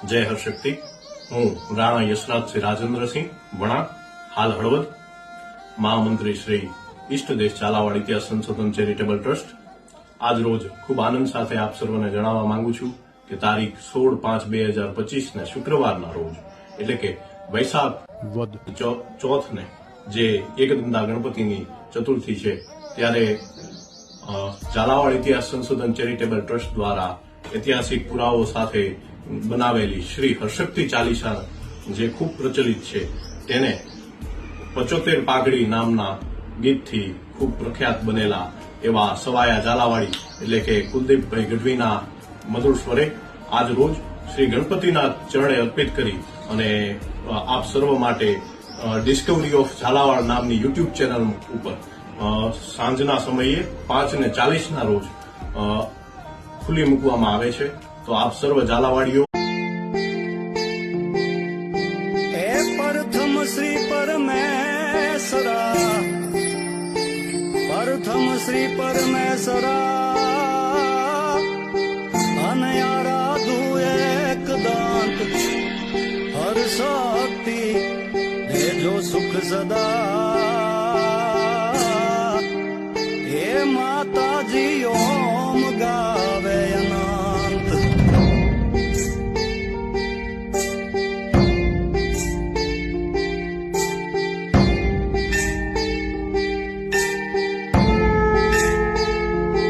જય હરશક્તિ। હું રાણા યશરાજસિંહ રાજેન્દ્રસિંહ વણા, હાલ હળવદ, મહામંત્રી શ્રી ઈષ્ટદેશ ઝાલાવાડ ઇતિહાસ સંશોધન ચેરિટેબલ ટ્રસ્ટ। આજ રોજ ખૂબ આનંદ સાથે આપ સર્વને જણાવવા માંગુ છું કે તારીખ 16/5/2025 ને શુક્રવારના રોજ એટલે કે વૈશાખ વદ ચોથને જે એકદંતા ગણપતિની ચતુર્થી છે ત્યારે ઝાલાવાડ ઇતિહાસ સંશોધન ચેરિટેબલ ટ્રસ્ટ દ્વારા ઐતિહાસિક પુરાવો સાથે બનાવેલી શ્રી હરશક્તિ ચાલીસા જે ખૂબ પ્રચલિત છે તેને 75 પાઘડી નામના ગીતથી ખૂબ પ્રખ્યાત બનેલા એવા સવાયા ઝાલાવાડી એટલે કે કુલદીપભાઈ ગઢવીના મધુર સ્વરે આજ રોજ શ્રી ગણપતિના ચરણે અર્પિત કરી અને આપ સર્વ માટે ડિસ્કવરી ઓફ ઝાલાવાડ નામની યુટ્યુબ ચેનલ ઉપર સાંજના સમયે 5:40 રોજ ખુલ્લી મૂકવામાં આવે છે। તો આપ સર્વ ઝાલાવાડીઓ प्रथम श्री परमेश्वरा, प्रथम श्री परमेश्वरा अनयाराधु एक दांत हर शक्ति देजो सुख सदा। हे माता जी